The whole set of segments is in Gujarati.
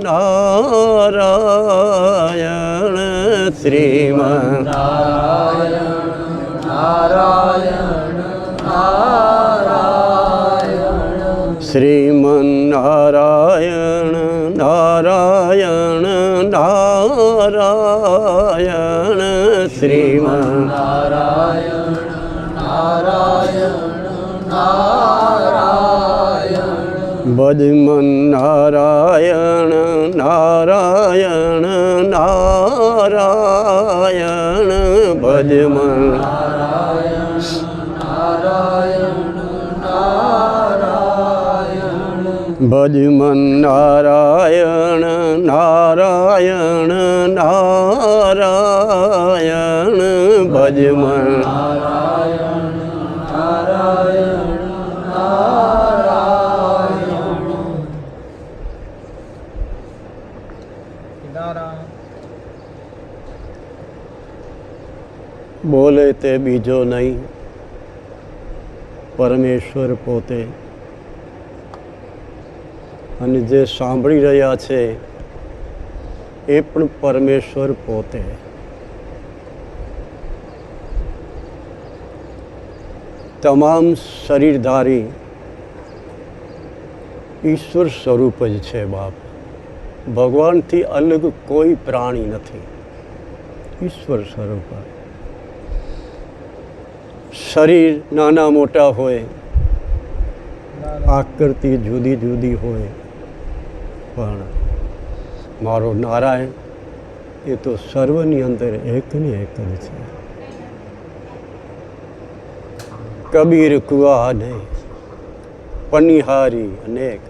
નારાયણ શ્રીમન શ્રીમન નારાયણ નારાયણ નારાયણ શ્રીમન ભજમન નારાયણ નારાયણ નારાયણ ભજમન ભજમન નારાયણ નારાયણ નારાયણ ભજમન બોલે તે બીજો નહીં, પરમેશ્વર પોતે. અને જે સાંભળી રહ્યા છે એ પણ પરમેશ્વર પોતે. તમામ શરીરધારી ઈશ્વર સ્વરૂપ જ છે બાપ. ભગવાનથી અલગ કોઈ પ્રાણી નથી, ઈશ્વર સ્વરૂપ. શરીર નાના મોટા હોય, આકૃતિ જુદી જુદી હોય, પણ મારો નારાયણ એ તો સર્વની અંદર એકને એક જ છે. કબીર કુઆ નહીં, પનિહારી અનેક,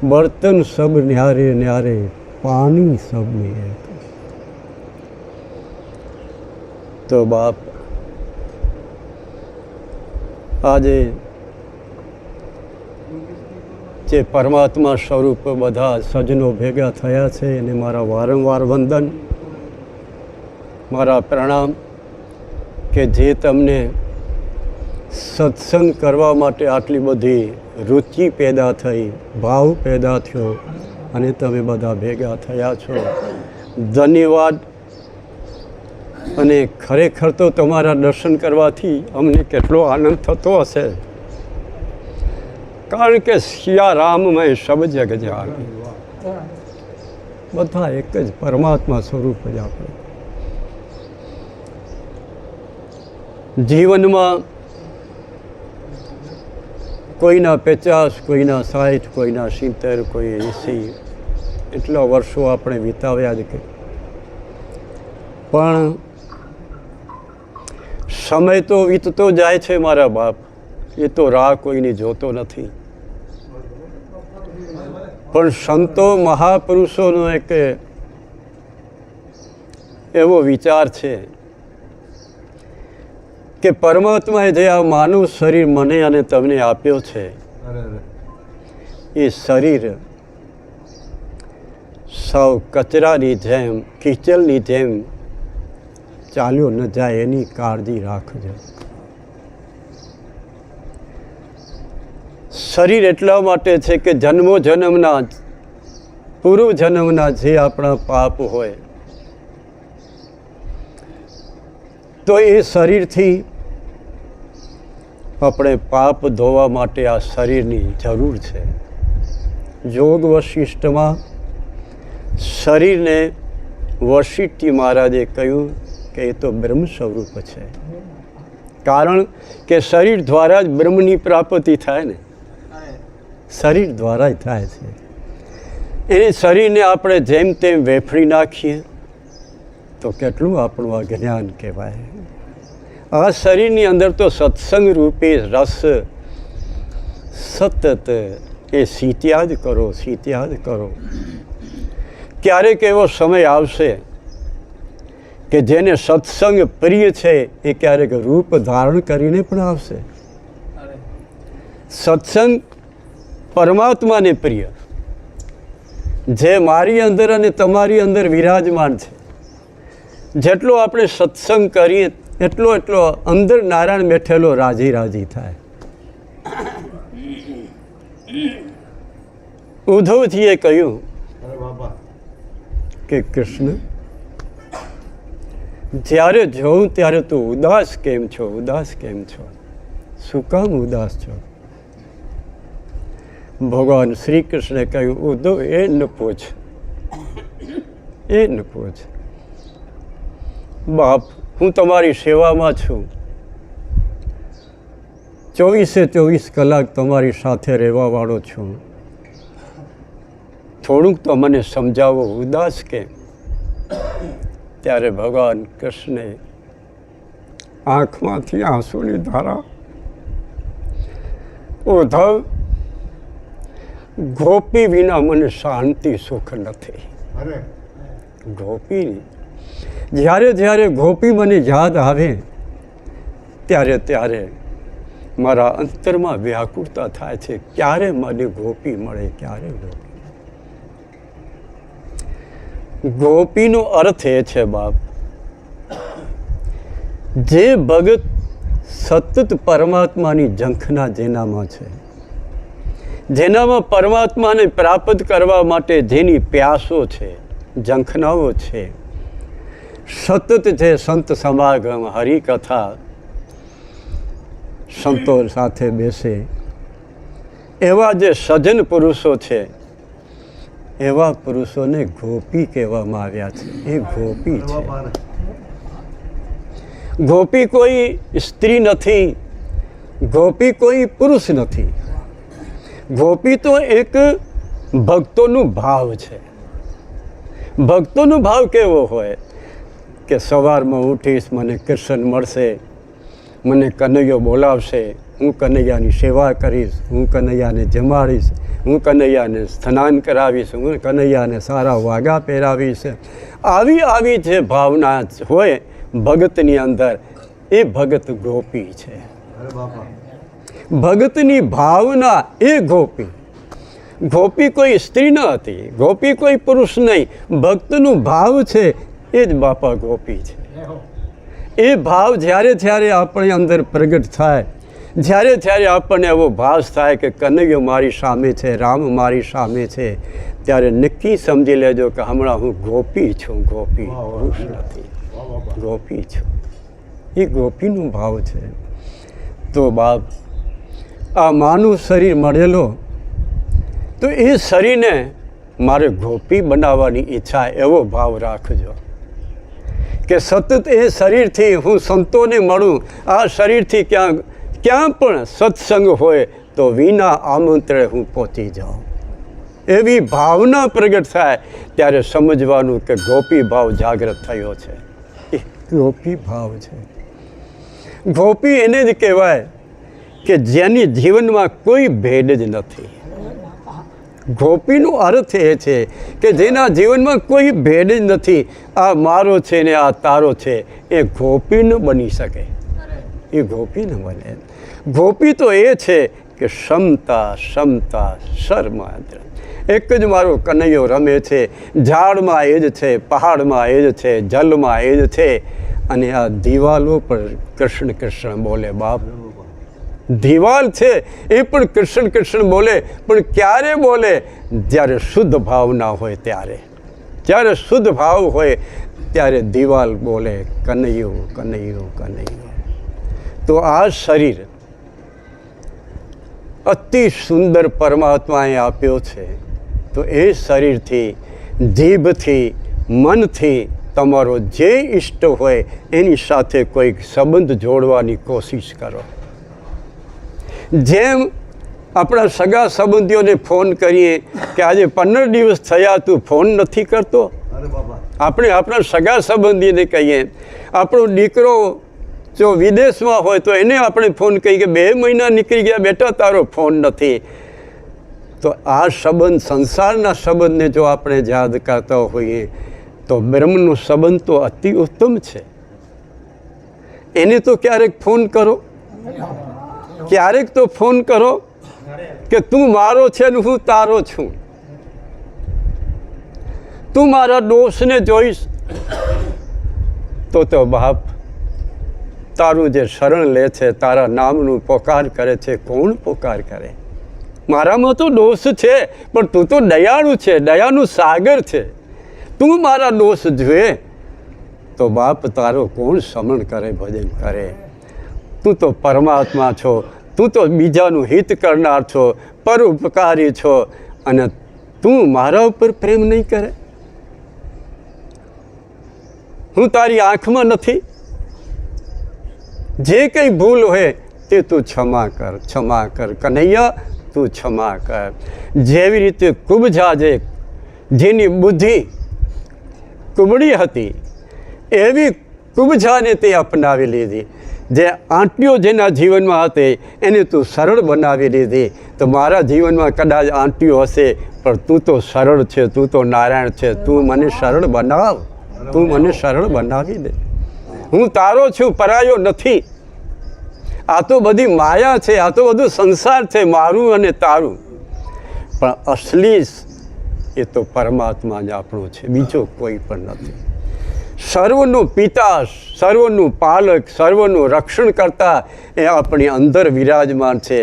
બર્તન સબ ન્યારે ન્યારે, પાણી સબની એક. તો બાપ આજે જે પરમાત્મા સ્વરૂપ બધા સજ્જનો ભેગા થયા છે એને મારા વારંવાર વંદન, મારા પ્રણામ. કે જે તમને સત્સંગ કરવા માટે આટલી બધી રુચિ પેદા થઈ, ભાવ પેદા થયો અને તમે બધા ભેગા થયા છો. ધન્યવાદ. અને ખરેખર તો તમારા દર્શન કરવાથી અમને કેટલો આનંદ થતો હશે, કારણ કે સિયા રામમય સબ જગ જાની, બધા એક જ પરમાત્મા સ્વરૂપ જ આપણે. જીવનમાં કોઈના 50, કોઈના 60, કોઈના 70, કોઈ 80 એટલા વર્ષો આપણે વિતાવ્યા જ કે, પણ સમય તો વીતતો જાય છે મારા બાપ. એ તો રાહ કોઈની જોતો નથી. પણ સંતો મહાપુરુષોનો એક એવો વિચાર છે કે પરમાત્માએ જે આ માનવ શરીર મને અને તમને આપ્યો છે, એ શરીર સૌ કચરાની જેમ, કીચડની જેમ ચાલ્યો ન જાય એની કાળજી રાખજો. શરીર એટલા માટે છે કે જન્મો જન્મના, પૂર્વ જન્મના જે આપણા પાપ હોય તો એ શરીરથી આપણે પાપ ધોવા માટે આ શરીરની જરૂર છે. યોગ વશિષ્ઠમાં શરીરને વશિષ્ઠ મહારાજે કહ્યું કે એ તો બ્રહ્મ સ્વરૂપ છે, કારણ કે શરીર દ્વારા જ બ્રહ્મની પ્રાપ્તિ થાય ને, શરીર દ્વારા જ થાય છે. એ શરીરને આપણે જેમ તેમ વેફરી નાખીએ તો કેટલું આપણું અજ્ઞાન કહેવાય. આ શરીરની અંદર તો સત્સંગ રૂપે રસ સતત એ સીત્યા જ કરો, સીત્યા જ કરો. ક્યારેક એવો સમય આવશે કે જેને સત્સંગ પ્રિય છે એ ક્યારેક રૂપ ધારણ કરીને પણ આવશે. સત્સંગ પરમાત્માને પ્રિય, જે મારી અંદર અને તમારી અંદર વિરાજમાન છે. જેટલો આપણે સત્સંગ કરીએ એટલો એટલો અંદર નારાયણ બેઠેલો રાજી રાજી થાય. ઉદ્ધવજીએ કહ્યું કે કૃષ્ણ, જ્યારે જોઉં ત્યારે તું ઉદાસ કેમ છો, ઉદાસ કેમ છો, શું કામ ઉદાસ છો? ભગવાન શ્રી કૃષ્ણે કહ્યું, ઉદ્ધવ એ ન પૂછ, એ ન પૂછ. બાપ, હું તમારી સેવામાં છું, 24 કલાક તમારી સાથે રહેવાવાળો છું. થોડુંક તો મને સમજાવો, ઉદાસ કેમ? ત્યારે ભગવાન કૃષ્ણે આંખમાંથી આંસુની ધારા, ઉદ્ધવ, ગોપી વિના મને શાંતિ સુખ નથી. ગોપી, જ્યારે જ્યારે ગોપી મને યાદ આવે ત્યારે ત્યારે મારા અંતરમાં વ્યાકુળતા થાય છે. ક્યારે મને ગોપી મળે, ક્યારે ગોપી? ગોપીનો અર્થ એ છે બાપ, જે ભગત સતત પરમાત્માની ઝંખના જેનામાં છે, જેનામાં પરમાત્માને પ્રાપ્ત કરવા માટે જેની પ્યાસો છે, ઝંખનાઓ છે, સતત જે સંત સમાગમ, હરિકથા, સંતો સાથે બેસે, એવા જે સજ્જન પુરુષો છે, એવા પુરુષોને ગોપી કહેવામાં આવ્યા છે. એ ગોપી છે. ગોપી કોઈ સ્ત્રી નથી, ગોપી કોઈ પુરુષ નથી. ગોપી તો એક ભક્તોનું ભાવ છે. ભક્તોનો ભાવ કેવો હોય કે સવારમાં ઉઠીશ, મને કૃષ્ણ મળશે, મને કનૈયો બોલાવશે, હું કનૈયાની સેવા કરીશ, હું કનૈયાને જમાડીશ, હું કનૈયાને સ્નાન કરાવીશ, હું કનૈયાને સારા વાગા પહેરાવીશ. આવી જે ભાવના હોય ભગતની અંદર, એ ભગત ગોપી છે. ભગતની ભાવના એ ગોપી. ગોપી કોઈ સ્ત્રી ન હતી, ગોપી કોઈ પુરુષ નહીં, ભક્તનું ભાવ છે, એ જ બાપા ગોપી છે. એ ભાવ જ્યારે જ્યારે આપણી અંદર પ્રગટ થાય, જ્યારે જ્યારે આપણને એવો ભાસ થાય કે કનૈયો મારી સામે છે, રામ મારી સામે છે, ત્યારે નક્કી સમજી લેજો કે હમણાં હું ગોપી છું, ગોપી, પુરુષ નથી, ગોપી છું. એ ગોપીનો ભાવ છે. તો બાપ, આ માનું શરીર મળેલો, તો એ શરીરને મારે ગોપી બનાવવાની ઈચ્છા, એવો ભાવ રાખજો કે સતત એ શરીરથી હું સંતોને મળું. આ શરીરથી ક્યાં પણ સત્સંગ હોય તો વિના આમંત્રણે હું પહોંચી જાઉં. એવી ભાવના પ્રગટ થાય ત્યારે સમજવાનું કે ગોપી ભાવ જાગૃત થયો છે. એ ગોપી ભાવ છે. ગોપી એને જ કહેવાય કે જેની જીવનમાં કોઈ ભેદ જ નથી. ગોપીનો અર્થ એ છે કે જેના જીવનમાં કોઈ ભેદ જ નથી. આ મારો છે ને આ તારો છે, એ ગોપી ન બની શકે. એ ગોપી ન બને. ગોપી તો એ છે કે ક્ષમતા ક્ષમતા શર્માદ્ર. એક જ મારો કનૈયો રમે છે. ઝાડમાં એ જ છે, પહાડમાં એ જ છે, જલમાં એ જ છે, અને આ દિવાલો પર કૃષ્ણ કૃષ્ણ બોલે. બાપ, દિવાલ છે એ પણ કૃષ્ણ કૃષ્ણ બોલે, પણ ક્યારે બોલે? જ્યારે શુદ્ધ ભાવ ના હોય ત્યારે. જ્યારે શુદ્ધ ભાવ હોય ત્યારે દિવાલ બોલે કનૈયો કનૈયો કનૈયો. તો આ શરીર અતિ સુંદર પરમાત્માએ આપ્યો છે. તો એ શરીરથી, જીભથી, મનથી તમારો જે ઈષ્ટ હોય એની સાથે કોઈક સંબંધ જોડવાની કોશિશ કરો. જેમ આપણા સગા સંબંધીઓને ફોન કરીએ કે આજે 15 દિવસ થયા, તું ફોન નથી કરતો. આપણે આપણા સગા સંબંધીને કહીએ. આપણો દીકરો જો વિદેશમાં હોય તો એને આપણે ફોન કહીએ કે 2 મહિના નીકળી ગયા બેટા, તારો ફોન નથી. તો આ સંબંધ, સંસારના સંબંધને જો આપણે યાદ કરતા હોઈએ તો બ્રહ્મનો સંબંધ તો અતિ ઉત્તમ છે. એને તો ક્યારેક ફોન કરો, ક્યારેક તો ફોન કરો કે તું મારો છે ને હું તારો છું. તું મારા દોષને જોઈશ તો બાપ, તારું જે શરણ લે છે, તારા નામનું પોકાર કરે છે, કોણ પોકાર કરે? મારામાં તો દોષ છે, પણ તું તો દયાળુ છે, દયાનું સાગર છે. તું મારા દોષ જોઈએ તો બાપ તારો કોણ સમણ કરે, ભજન કરે? તું તો પરમાત્મા છો, તું તો બીજાનું હિત કરનાર છો, પરોપકારી છો, અને તું મારા ઉપર પ્રેમ નહીં કરે? હું તારી આંખમાં નથી? જે કંઈ ભૂલ હોય તે તું ક્ષમા કર, ક્ષમા કર કનૈયા, તું ક્ષમા કર. જેવી રીતે કુબજાજે જેની બુદ્ધિ કુબડી હતી એવી કુબજાને તે અપનાવી લીધી. જે આંટીઓ જેના જીવનમાં હતી એને તું સરળ બનાવી લીધી. તો મારા જીવનમાં કદાચ આંટીઓ હશે, પણ તું તો સરળ છે, તું તો નારાયણ છે. તું મને સરળ બનાવ, તું મને સરળ બનાવી દે. હું તારો છું, પરાયો નથી. આ તો બધી માયા છે, આ તો બધું સંસાર છે, મારું અને તારું. પણ અસલી એ તો પરમાત્મા જ આપણો છે, બીજો કોઈ પણ નથી. સર્વનું પિતા, સર્વનું પાલક, સર્વનું રક્ષણ કરતા એ આપણી અંદર વિરાજમાન છે.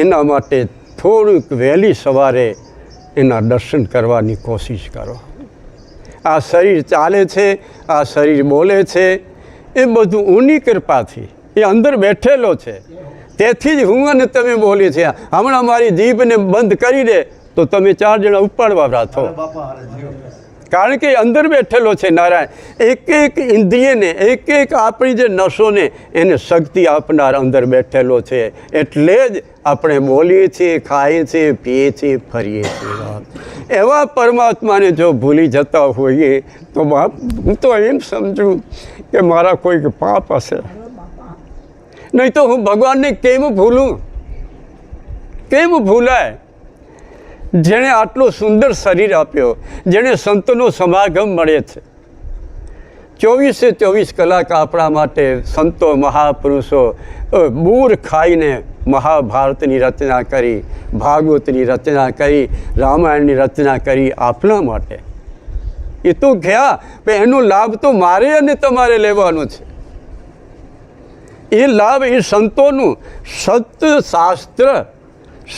એના માટે થોડુંક વહેલી સવારે એના દર્શન કરવાની કોશિશ કરો. આ શરીર ચાલે છે, આ શરીર બોલે છે, એ બધું ઊની કૃપાથી એ અંદર બેઠેલો છે. તેથી જ હું અને તમે બોલીએ છીએ. હમણાં મારી જીભને બંધ કરી દે તો તમે 4 જણા ઉપાડવા રાખો, કારણ કે અંદર બેઠેલો છે નારાયણ. એક એક ઇન્દ્રિયને, એક એક આપણી જે નસોને એને શક્તિ આપનાર અંદર બેઠેલો છે. એટલે જ આપણે બોલીએ છીએ, ખાઈએ છીએ, પીએ છીએ, ફરીએ છીએ. એવા પરમાત્માને જો ભૂલી જતા હોઈએ તો બાપ, હું તો એમ સમજું કે મારા કોઈક પાપ હશે. નહીં તો હું ભગવાનને કેમ ભૂલું? કેમ ભૂલાય? જેણે આટલો સુંદર શરીર આપ્યો, જેણે સંતનો સમાગમ મળે છે. 24 કલાક આપણા માટે સંતો મહાપુરુષો બૂર ખાઈને મહાભારતની રચના કરી, ભાગવતની રચના કરી, રામાયણની રચના કરી આપણા માટે. એ તો ગયા, પણ એનો લાભ તો મારે અને તમારે લેવાનો છે. એ લાભ એ સંતોનું સત્શાસ્ત્ર,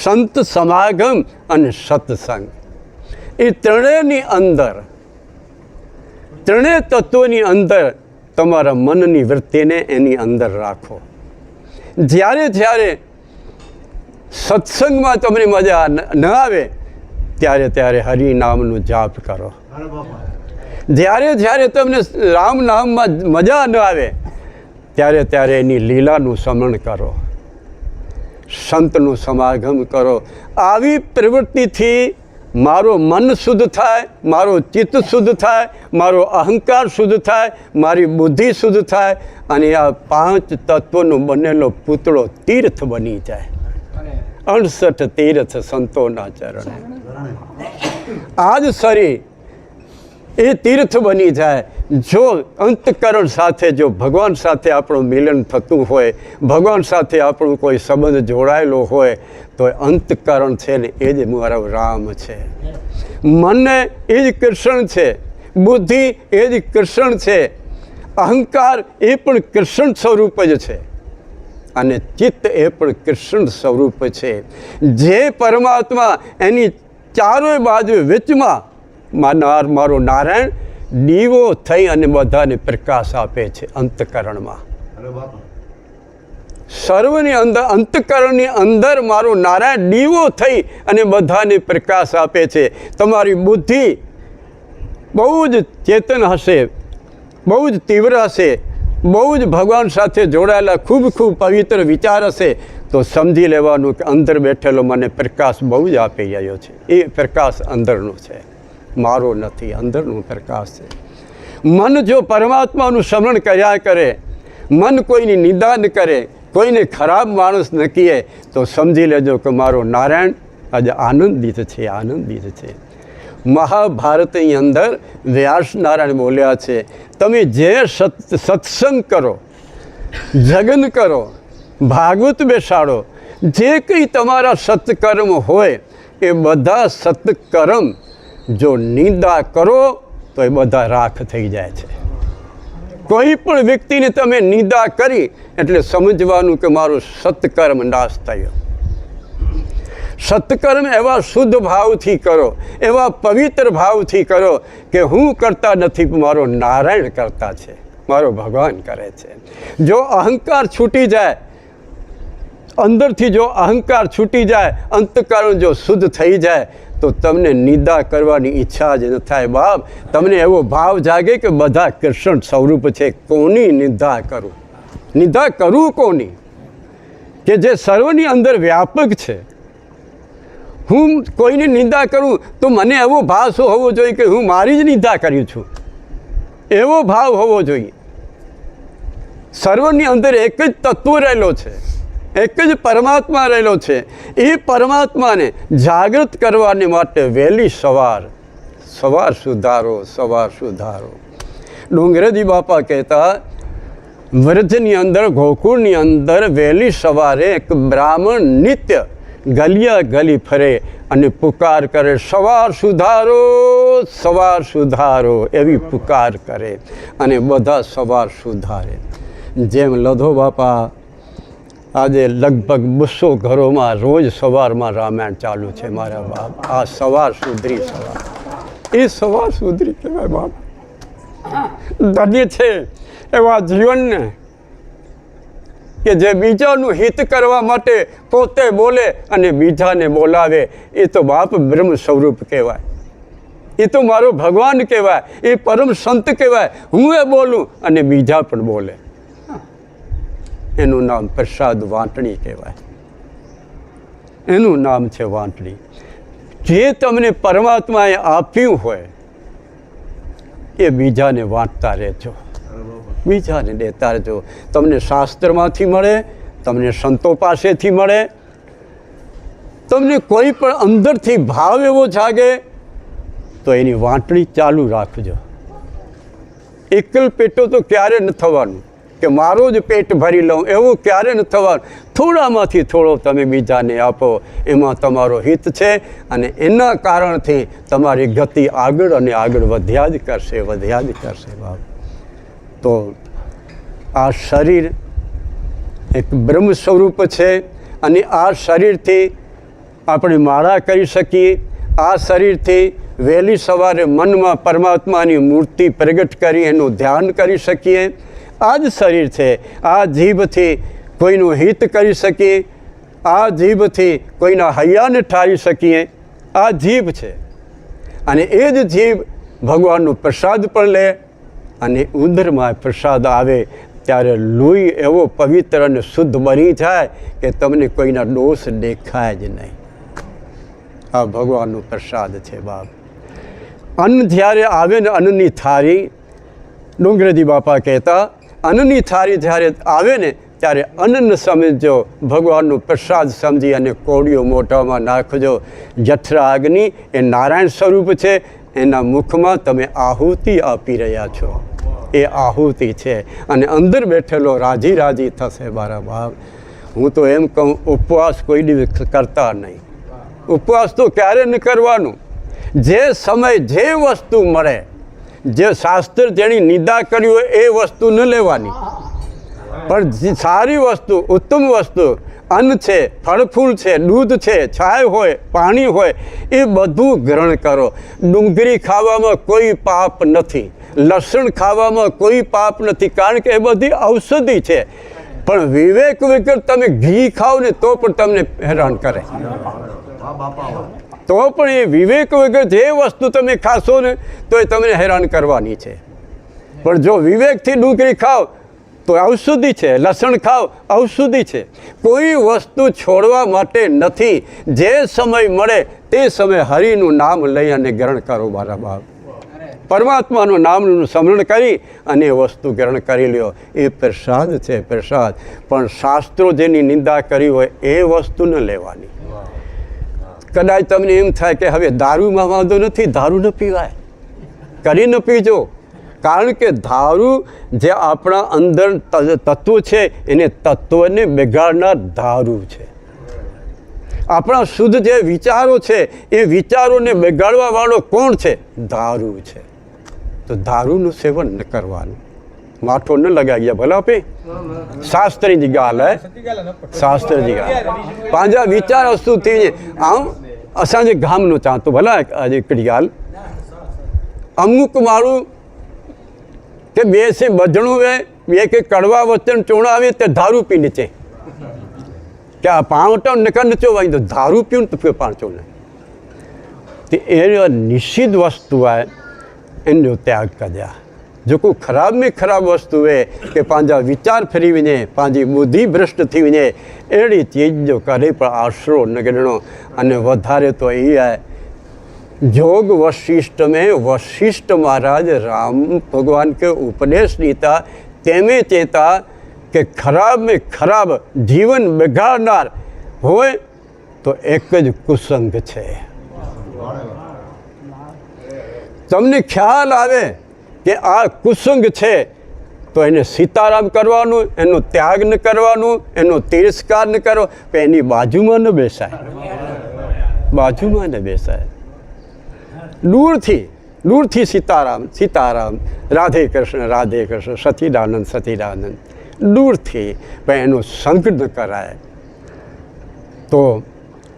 સંત સમાગમ અને સત્સંગ, એ ત્રણેયની અંદર, ત્રણેય તત્વોની અંદર તમારા મનની વૃત્તિને એની અંદર રાખો. જ્યારે જ્યારે સત્સંગમાં તમને મજા ન આવે ત્યારે ત્યારે હરિનામનું જાપ કરો. જ્યારે જ્યારે તમને રામ નામમાં મજા ન આવે ત્યારે ત્યારે એની લીલાનું સ્મરણ કરો, સંતનું સમાગમ કરો. આવી પ્રવૃત્તિથી મારો મન શુદ્ધ થાય, મારો ચિત્ત શુદ્ધ થાય, મારો અહંકાર શુદ્ધ થાય, મારી બુદ્ધિ શુદ્ધ થાય, અને આ 5 તત્વોનો બનેલો પૂતળો તીર્થ બની જાય. 68 તીર્થ સંતોના ચરણ. આ જ શરીર એ તીર્થ બની જાય. જો અંતકરણ સાથે, જો ભગવાન સાથે આપણું મિલન થતું હોય, ભગવાન સાથે આપણું કોઈ સંબંધ જોડાયેલો હોય, તો અંતકરણ છે ને એ જ મારો રામ છે. મને એ જ કૃષ્ણ છે, બુદ્ધિ એ જ કૃષ્ણ છે, અહંકાર એ પણ કૃષ્ણ સ્વરૂપ જ છે, અને ચિત્ત એ પણ કૃષ્ણ સ્વરૂપ છે. જે પરમાત્મા એની ચારે બાજુ વચમાં મારો નારાયણ દીવો થઈ અને બધાને પ્રકાશ આપે છે. અંતકરણમાં, સર્વની અંદર, અંતકરણની અંદર મારો નારાયણ દીવો થઈ અને બધાને પ્રકાશ આપે છે. તમારી બુદ્ધિ બહુ જ ચેતન હશે, બહુ જ તીવ્ર હશે, બહુ જ ભગવાન સાથે જોડાયેલા ખૂબ ખૂબ પવિત્ર વિચાર હશે, તો સમજી લેવાનું કે અંદર બેઠેલો મને પ્રકાશ બહુ જ આપી રહ્યો છે. એ પ્રકાશ અંદરનો છે, મારો નથી, અંદરનો પ્રકાશ છે. મન જો પરમાત્માનું સ્મરણ કર્યા કરે, મન કોઈની નિંદા ન કરે, કોઈને ખરાબ માણસ ન કહે, તો સમજી લેજો કે મારો નારાયણ આજે આનંદિત છે, આનંદિત છે. મહાભારતની અંદર વ્યાસ નારાયણ બોલ્યા છે, તમે જે સત્સંગ કરો, જગન કરો, ભાગવત બેસાડો, જે કંઈ તમારા સત્કર્મ હોય એ બધા સત્કર્મ જો નિંદા કરો તો એ બધા રાખ થઈ જાય છે. કોઈ પણ વ્યક્તિને તમે નિંદા કરી એટલે સમજવાનું કે મારો સત્કર્મ નાશ થયો. સત્કર્મ એવા શુદ્ધ ભાવથી કરો, એવા પવિત્ર ભાવથી કરો કે હું કરતા નથી, મારો નારાયણ કરતા છે, મારો ભગવાન કરે છે. જો અહંકાર છૂટી જાય, અંદરથી જો અહંકાર છૂટી જાય, અંતકરણ જો શુદ્ધ થઈ જાય તો તમને નિંદા કરવાની ઈચ્છા જ ન થાય. બાપ, તમને એવો ભાવ જાગે કે બધા કૃષ્ણ સ્વરૂપ છે, કોની નિંદા કરું? નિંદા કરું કોની? કે જે સર્વની અંદર વ્યાપક છે. હું કોઈની નિંદા કરું તો મને એવો ભાવ શું હોવો જોઈએ કે હું મારી જ નિંદા કરું છું, એવો ભાવ હોવો જોઈએ. સર્વની અંદર એક જ તત્વ રહેલો છે, એક જ પરમાત્મા રહેલો છે. એ પરમાત્માને જાગૃત કરવાને માટે વહેલી સવાર સુધારો, સવાર સુધારો. ડુંગરેજી બાપા કહેતા, વ્રજની અંદર, ગોકુળની અંદર વહેલી સવારે એક બ્રાહ્મણ નિત્ય ગલિયા ગલી ફરે અને પુકાર કરે, સવાર સુધારો, સવાર સુધારો, એવી પુકાર કરે અને બધા સવાર સુધારે. જેમ લધો બાપા આજે લગભગ 200 ઘરોમાં રોજ સવારમાં રામાયણ ચાલુ છે. મારા બાપ, આ સવાર સુધરી, સવાર એ સવાર સુધરી કહેવાય. બાપ, ધન્ય છે એવા જીવનને કે જે બીજાનું હિત કરવા માટે પોતે બોલે અને બીજાને બોલાવે. એ તો બાપ બ્રહ્મ સ્વરૂપ કહેવાય, એ તો મારો ભગવાન કહેવાય, એ પરમ સંત કહેવાય. હું એ બોલું અને બીજા પણ બોલે. એનું નામ પ્રસાદ વાંટણી કહેવાય, એનું નામ છે વાંટણી. જે તમને પરમાત્માએ આપ્યું હોય એ બીજાને વાંટતા રહેજો, બીજાને દેતા રહેજો. તમને શાસ્ત્રમાંથી મળે, તમને સંતો પાસેથી મળે, તમને કોઈ પણ અંદરથી ભાવ એવો જાગે તો એની વાંટણી ચાલુ રાખજો. એકલ પેટો તો ક્યારે ન થવાનું કે મારો જ પેટ ભરી લઉં, એવું ક્યારે ન થવાનું. થોડામાંથી થોડો તમે બીજાને આપો, એમાં તમારો હિત છે અને એના કારણથી તમારી ગતિ આગળ અને આગળ વધ્યા જ કરશે, વધ્યા જ કરશે. બાપ, તો આ શરીર એક બ્રહ્મ સ્વરૂપ છે અને આ શરીરથી આપણે માળા કરી શકીએ. આ શરીરથી વહેલી સવારે મનમાં પરમાત્માની મૂર્તિ પ્રગટ કરી એનું ધ્યાન કરી શકીએ. આ જ શરીર છે. આ જીભથી કોઈનું હિત કરી શકીએ, આ જીભથી કોઈના હૈયાને ઠારી શકીએ. આ જીભ છે અને એ જ જીભ ભગવાનનો પ્રસાદ પણ લે અને ઉંદરમાં પ્રસાદ આવે ત્યારે લોહી એવો પવિત્ર અને શુદ્ધ બની જાય કે તમને કોઈના દોષ દેખાય જ નહીં. આ ભગવાનનો પ્રસાદ છે. બાપ, અન્ન જ્યારે આવે ને, અન્નની થાળી, ડુંગરેજી બાપા કહેતા, અન્નની થાળી જ્યારે આવે ને ત્યારે અન્ન સમજો, ભગવાનનો પ્રસાદ સમજી અને કોળીઓ મોઢામાં નાખજો. જઠરા અગ્નિ એ નારાયણ સ્વરૂપ છે, એના મુખમાં તમે આહુતિ આપી રહ્યા છો. એ આહુતિ છે અને અંદર બેઠેલો રાજી રાજી થશે. મારા બાપ, હું તો એમ કહું, ઉપવાસ કોઈ દિવસ કરતા નહીં. ઉપવાસ તો ક્યારે ન કરવાનું. જે સમય જે વસ્તુ મળે, જે શાસ્ત્ર જેની નિંદા કરી હોય એ વસ્તુ ન લેવાની, પણ સારી વસ્તુ, ઉત્તમ વસ્તુ, અન્ન છે, ફળ ફૂલ છે, દૂધ છે, છાય હોય, પાણી હોય, એ બધું ગ્રહણ કરો. ડુંગળી ખાવામાં કોઈ પાપ નથી, લસણ ખાવામાં કોઈ પાપ નથી, કારણ કે એ બધી ઔષધિ છે. પણ વિવેક વગર તમે ઘી ખાઓ ને તો પણ તમને હેરાન કરે. તો પણ એ વિવેક વગર જે વસ્તુ તમે ખાશો ને તો એ તમને હેરાન કરવાની છે. પણ જો વિવેકથી ડુંગળી ખાઓ તો ઔષધિ છે, લસણ ખાઓ ઔષધિ છે. કોઈ વસ્તુ છોડવા માટે નથી. જે સમય મળે તે સમયે હરિનું નામ લઈ અને ગ્રહણ કરો. મારા બાપ, પરમાત્માનું નામનું સ્મરણ કરી અને એ વસ્તુ ગ્રહણ કરી લ્યો. એ પ્રસાદ છે, પ્રસાદ. પણ શાસ્ત્રો જેની નિંદા કરી હોય એ વસ્તુ ન લેવાની. કદાચ તમને એમ થાય કે હવે દારૂમાં વાંધો નથી, દારૂ ન પીવાય, કરી ન પીજો. કારણ કે દારૂ જે આપણા અંદર તત્વ છે એને તત્વને બગાડનાર દારૂ છે. આપણા શુદ્ધ જે વિચારો છે એ વિચારોને બગાડવા વાળો કોણ છે? દારૂ છે. તો દારૂનું સેવન ન કરવાનું. माठो न लॻाई भला पे शास्त्र जी ॻाल्हि आहे शास्त्र जी ॻाल्हि पंहिंजा वीचार वस्तु थी वञे ऐं असांजे गाम नो चवां थो भला अॼु हिकिड़ी ॻाल्हि अमुक माण्हू के ॿिए से ॿधणो हुए ॿिए खे कड़वा वचन चवणा हुए त दारू पी नचे क्या पाण वटां निकर नचो वही तो दारू पीऊं त फिर पाण चवंदा त अहिड़ो निश्चित वस्तु आहे इन जो त्याग कजे जेको ख़राब में ख़राब वस्तु आहे कि पंहिंजा वीचार फिरी वञे पंहिंजी ॿुधी भ्रष्ट थी वञे अहिड़ी चीज जो करे पर आसरो न गिणणो अने वधारे तो ई आहे योग वशिष्ठ में वशिष्ठ महाराज राम भगवान के उपदेश ॾीता तंहिंमें चेता कि खराब में खराब जीवन बिगाड़नार होए तो एक ज कुसंग છે તમને ખ્યાલ આવે કે આ કુસંગ છે તો એને સીતારામ કરવાનું એનો ત્યાગ ન કરવાનું એનો તિરસ્કાર ન કરવો પણ એની બાજુમાં ન બેસાય બાજુમાં ન બેસાય दूरથી सीताराम सीताराम राधे कृष्ण सच्चिदानंद दूरથી પણ એનો સંગ ન કરાય તો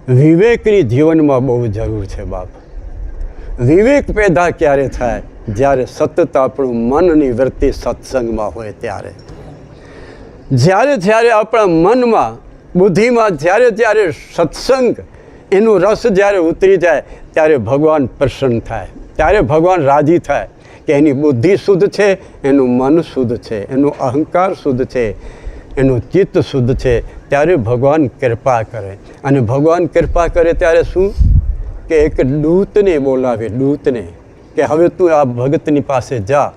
વિવેકની જીવનમાં બહુ જરૂર છે બાપ વિવેક પેદા ક્યારે થાય જ્યારે સતત આપણું મનની વૃત્તિ સત્સંગમાં હોય ત્યારે જ્યારે આપણા મનમાં બુદ્ધિમાં જ્યારે સત્સંગ એનો રસ જ્યારે ઉતરી જાય ત્યારે ભગવાન પ્રસન્ન થાય ત્યારે ભગવાન રાજી થાય કે એની બુદ્ધિ શુદ્ધ છે એનું મન શુદ્ધ છે એનું અહંકાર શુદ્ધ છે એનું ચિત્ત શુદ્ધ છે ત્યારે ભગવાન કૃપા કરે અને ભગવાન કૃપા કરે ત્યારે શું કે એક દૂતને બોલાવે દૂતને કે હવે તું આ ભગતની પાસે જા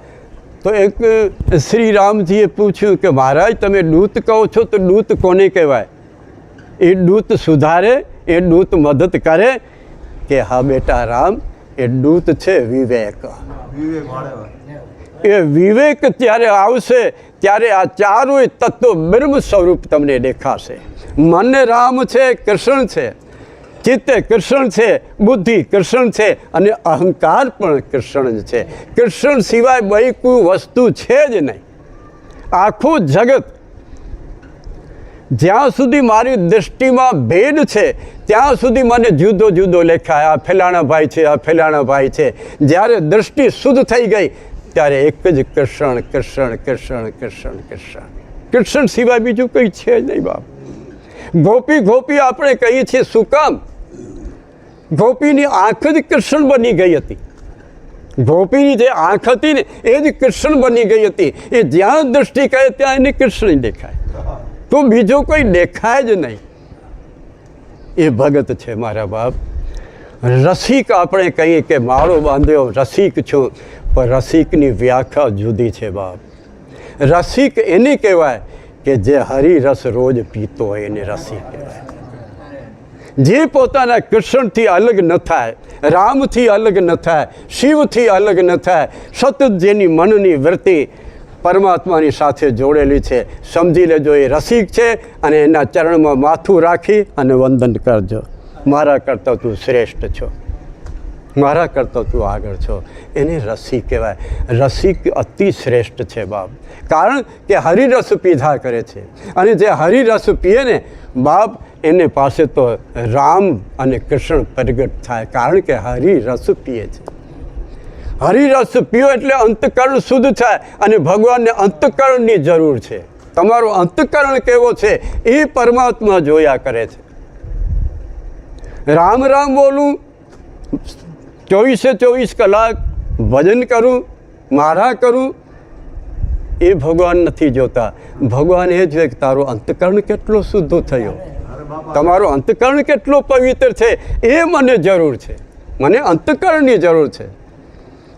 તો એક શ્રી રામજીએ પૂછ્યું કે મહારાજ તમે દૂત કહો છો તો દૂત કોને કહેવાય એ દૂત સુધારે એ દૂત મદદ કરે કે હા બેટા રામ એ દૂત છે વિવેક એ વિવેક ત્યારે આવશે ત્યારે આ ચારોય તત્વો બ્રહ્મ સ્વરૂપ તમને દેખાશે મન રામ છે કૃષ્ણ છે ચિત્તે કૃષ્ણ છે બુદ્ધિ કૃષ્ણ છે અને અહંકાર પણ કૃષ્ણ જ છે કૃષ્ણ સિવાય બીજી કોઈ વસ્તુ છે જ નહીં આખું જગત જ્યાં સુધી મારી દૃષ્ટિમાં ભેદ છે ત્યાં સુધી મને જુદો જુદો લેખાય આ ફલાણા ભાઈ છે આ ફલાણા ભાઈ છે જ્યારે દૃષ્ટિ શુદ્ધ થઈ ગઈ ત્યારે એક જ કૃષ્ણ કૃષ્ણ કૃષ્ણ કૃષ્ણ કૃષ્ણ કૃષ્ણ સિવાય બીજું કંઈ છે જ નહીં બાપ ગોપી આપણે કહીએ છીએ શું કામ ગોપીની આંખ જ કૃષ્ણ બની ગઈ હતી ગોપીની જે આંખ હતી ને એ જ કૃષ્ણ બની ગઈ હતી એ જ્યાં દૃષ્ટિ કહે ત્યાં એને કૃષ્ણ દેખાય તો બીજો કોઈ દેખાય જ નહીં એ ભગત છે મારા બાપ રસિક આપણે કહીએ કે માળો બાંધ્યો રસિક છું પણ રસિકની વ્યાખ્યા જુદી છે બાપ રસિક એને કહેવાય કે જે હરિરસ રોજ પીતો હોય એને રસિક કહેવાય જે પોતાના કૃષ્ણથી અલગ ન થાય રામથી અલગ ન થાય શિવથી અલગ ન થાય સતત જેની મનની વૃત્તિ પરમાત્માની સાથે જોડેલી છે સમજી લેજો એ રસિક છે અને એના ચરણમાં માથું રાખી અને વંદન કરજો મારા કરતાં તું શ્રેષ્ઠ છો મારા કરતાં તું આગળ છો એને રસિક કહેવાય રસિક અતિ શ્રેષ્ઠ છે બાપ કારણ કે હરિરસ પીધા કરે છે અને જે હરિરસ પીએ ને બાપ એને પાસે તો રામ અને કૃષ્ણ પ્રગટ થાય કારણ કે હરિરસ પીએ છે હરિરસ પીઓ એટલે અંતકરણ શુદ્ધ થાય અને ભગવાનને અંતકરણની જરૂર છે તમારો અંતકરણ કેવો છે એ પરમાત્મા જોયા કરે છે રામ રામ બોલું 24 કલાક ભજન કરું માળા કરું એ ભગવાન નથી જોતા ભગવાન એ જોઈએ કે તારો અંતકરણ કેટલો શુદ્ધ થયો તમારો અંતકરણ કેટલો પવિત્ર છે એ મને જરૂર છે મને અંતકરણની જરૂર છે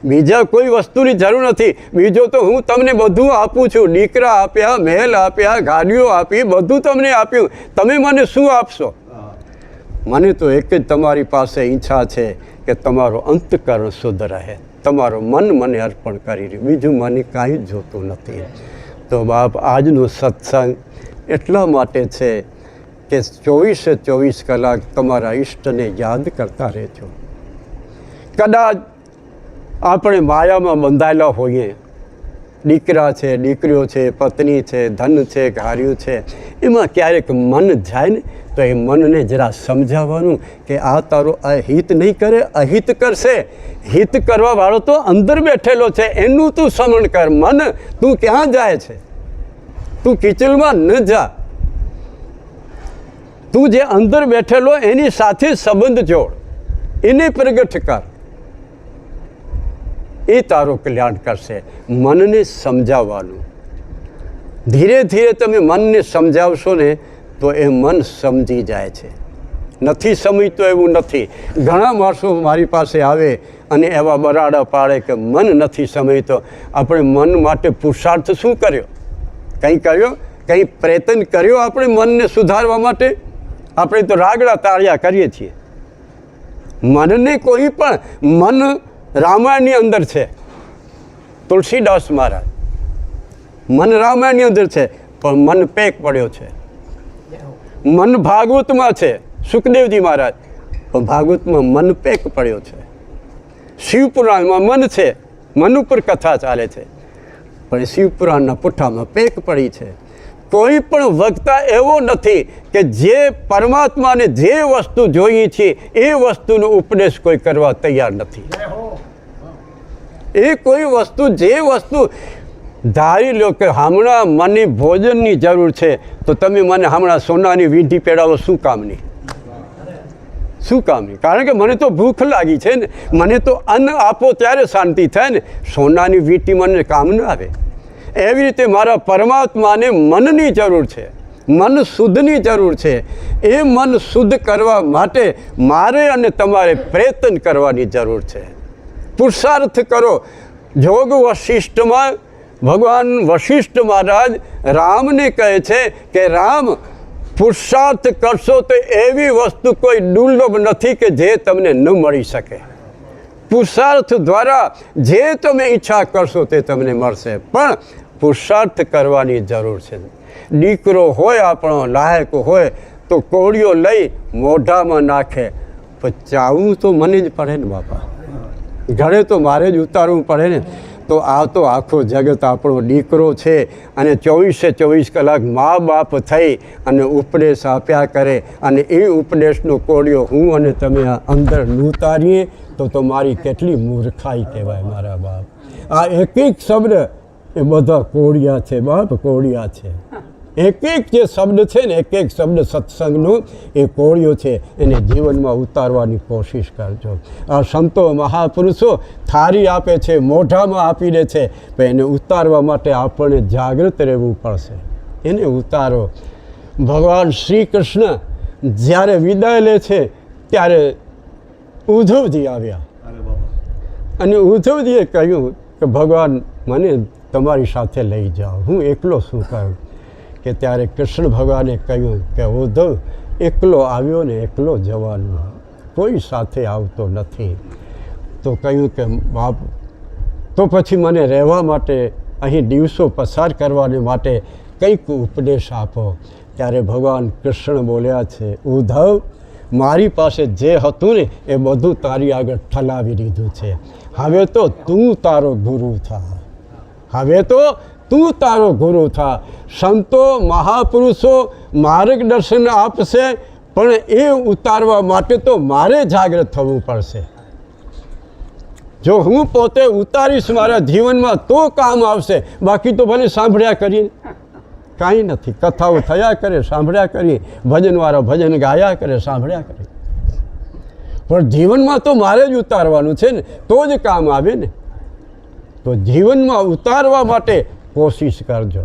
બીજા કોઈ વસ્તુની જરૂર નથી બીજો તો હું તમને બધું આપું છું દીકરા આપ્યા મહેલ આપ્યા ગાડીઓ આપી બધું તમને આપ્યું તમે મને શું આપશો મને તો એક જ તમારી પાસે ઈચ્છા છે કે તમારો અંતકરણ શુદ્ધ રહે તમારું મન મને અર્પણ કરી રહ્યું બીજું મને કાંઈ જ જોતું નથી તો બાપ આજનું સત્સંગ એટલા માટે છે કે 24 કલાક તમારા ઈષ્ટને યાદ કરતા રહેજો કદાચ આપણે માયામાં બંધાયેલા હોઈએ દીકરા છે, દીકરીઓ છે, પત્ની છે, ધન છે, કાર્યો છે, એમાં ક્યારેક મન જાય ને તો એ મનને જરા સમજાવવાનું કે આ તારો અહિત નહીં કરે, અહિત કરશે. હિત કરવાવાળો તો અંદર બેઠેલો છે, એનું તું સમરણ કર. મન તું ક્યાં જાય છે? તું કિચલમાં ન જા. તું જે અંદર બેઠેલો એની સાથે સંબંધ જોડ, એને પ્રગટ કર. એ તારો કલ્યાણ કરશે. મનને સમજાવવાનું. ધીરે ધીરે તમે મનને સમજાવશો ને તો એ મન સમજી જાય છે. નથી સમજતો એવું નથી. ઘણા માણસો મારી પાસે આવે અને એવા બરાડા પાડે કે મન નથી સમજતો. આપણે મન માટે પુરુષાર્થ શું કર્યો? કંઈ કર્યો? કંઈ પ્રયત્ન કર્યો આપણે મનને સુધારવા માટે? આપણે તો રાગડા તાળિયા કરીએ છીએ. મનને કોઈ પણ મન રામાયણની અંદર છે. તુલસીદાસ મહારાજ મન રામાયણની અંદર છે, પણ મન પેક પડ્યો છે. મન ભાગવતમાં છે, સુખદેવજી મહારાજ, પણ ભાગવતમાં મન પેક પડ્યો છે. શિવપુરાણમાં મન છે, મન ઉપર કથા ચાલે છે, પણ શિવપુરાણના પુઠ્ઠામાં પેક પડી છે. કોઈ પણ વક્તા એવો નથી કે જે પરમાત્માને જે વસ્તુ જોઈએ છે એ વસ્તુનો ઉપદેશ કોઈ કરવા તૈયાર નથી. એ કોઈ વસ્તુ જે વસ્તુ ધારી લો કે હમણાં મને ભોજનની જરૂર છે તો તમે મને હમણાં સોનાની વીંટી પહેરાવો, શું કામની? શું કામની? કારણ કે મને તો ભૂખ લાગી છે ને, મને તો અન્ન આપો ત્યારે શાંતિ થાય ને. સોનાની વીંટી મને કામ ન આવે. એવી રીતે મારા પરમાત્માને મનની જરૂર છે, મન શુદ્ધની જરૂર છે. એ મન શુદ્ધ કરવા માટે મારે અને તમારે પ્રયત્ન કરવાની જરૂર છે. પુરુષાર્થ કરો. જોગ વશિષ્ઠમાં ભગવાન વશિષ્ઠ મહારાજ રામને કહે છે કે રામ, પુરુષાર્થ કરશો તો એવી વસ્તુ કોઈ દુર્લભ નથી કે જે તમને ન મળી શકે. પુરુષાર્થ દ્વારા જે તમે ઈચ્છા કરશો તે તમને મળશે, પણ પુરુષાર્થ કરવાની જરૂર છે. દીકરો હોય આપણો લાયક હોય તો કોળીઓ લઈ મોઢામાં નાખે, પણ ચાવવું તો મને જ પડે ને બાપા. ઘરે તો મારે જ ઉતારવું પડે ને. તો આ તો આખો જગત આપણો દીકરો છે અને 24/24 કલાક મા બાપ થઈ અને ઉપદેશ આપ્યા કરે, અને એ ઉપદેશનો કોળિયો હું અને તમે અંદર ઉતારીએ તો મારી કેટલી મૂર્ખાઈ કહેવાય મારા બાપ. આ એક એક શબ્દ એ બધા કોળિયા છે બાપ, કોળિયા છે. એક એક જે શબ્દ છે ને, એક એક શબ્દ સત્સંગનું એ કોળિયો છે, એને જીવનમાં ઉતારવાની કોશિશ કરજો. આ સંતો મહાપુરુષો થાળી આપે છે, મોઢામાં આપી દે છે, પણ એને ઉતારવા માટે આપણને જાગૃત રહેવું પડશે. એને ઉતારો. ભગવાન શ્રી કૃષ્ણ જ્યારે વિદાય લે છે ત્યારે ઉદ્ધવજી આવ્યા અને ઉદ્ધવજીએ કહ્યું કે ભગવાન મને તમારી સાથે લઈ જાઓ, હું એકલો શું કરું? કે ત્યારે કૃષ્ણ ભગવાને કહ્યું કે ઉદ્ધવ, એકલો આવ્યો ને એકલો જવાનો, કોઈ સાથે આવતો નથી. તો કહ્યું કે બાપ, તો પછી મને રહેવા માટે, અહીં દિવસો પસાર કરવાને માટે કંઈક ઉપદેશ આપો. ત્યારે ભગવાન કૃષ્ણ બોલ્યા છે, ઉદ્ધવ, મારી પાસે જે હતું ને એ બધું તારી આગળ ઠલાવી દીધું છે. હવે તો તું તારો ગુરુ થા. હવે તો તું તારો ગુરુ થા. સંતો મહાપુરુષો માર્ગદર્શન આપશે, પણ એ ઉતારવા માટે તો મારે જાગૃત થવું પડશે. જો હું પોતે ઉતારીશ મારા જીવનમાં તો કામ આવશે, બાકી તો ભલે સાંભળ્યા કરીએ, કાંઈ નથી. કથાઓ થયા કરે, સાંભળ્યા કરીએ, ભજનવાળા ભજન ગાયા કરે, સાંભળ્યા કરે, પણ જીવનમાં તો મારે જ ઉતારવાનું છે ને, તો જ કામ આવે ને. તો જીવનમાં ઉતારવા માટે કોશિશ કરજો.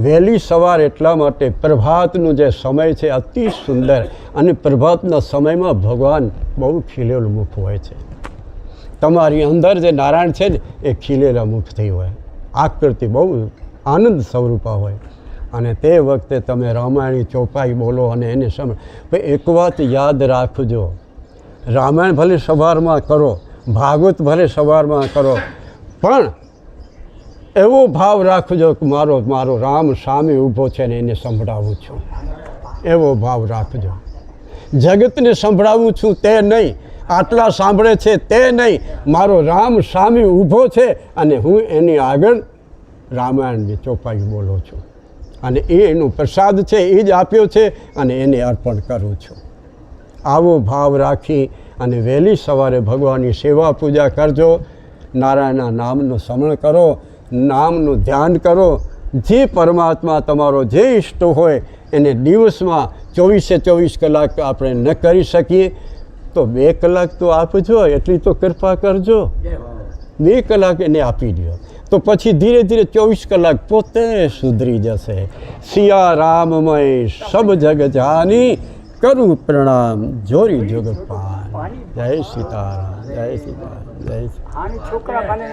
વહેલી સવાર એટલા માટે, પ્રભાતનો જે સમય છે અતિ સુંદર, અને પ્રભાતના સમયમાં ભગવાન બહુ ખીલેલું મુખ હોય છે. તમારી અંદર જે નારાયણ છે ને એ ખીલેલા મુખથી હોય, આકૃતિ બહુ આનંદ સ્વરૂપા હોય. અને તે વખતે તમે રામાયણની ચોપાઈ બોલો અને એને સમજ. એક વાત યાદ રાખજો, રામાયણ ભલે સવારમાં કરો, ભાગવત ભલે સવારમાં કરો, પણ એવો ભાવ રાખજો કે મારો રામ સામે ઊભો છે ને એને સંભળાવું છું, એવો ભાવ રાખજો. જગતને સંભળાવું છું તે નહીં, આટલા સાંભળે છે તે નહીં, મારો રામ સામે ઊભો છે અને હું એની આગળ રામાયણની ચોપાઈ બોલો છું અને એનો પ્રસાદ છે એ જ આપ્યો છે અને એને અર્પણ કરું છું. આવો ભાવ રાખી અને વહેલી સવારે ભગવાનની સેવા પૂજા કરજો. નારાયણના નામનું સ્મરણ કરો, નામનું ધ્યાન કરો. જે પરમાત્મા તમારો જે ઈષ્ટ હોય એને દિવસમાં 24 કલાક આપણે ન કરી શકીએ તો 2 કલાક તો આપજો, એટલી તો કૃપા કરજો. 2 કલાક એને આપી દો તો પછી ધીરે ધીરે 24 કલાક પોતે સુધરી જશે. સિયા રામમય સબ જગ જાની, કરું પ્રણામ જોરી જુગ પાન. જય સીતારામ, જય સીતારામ, જય સીતારામ.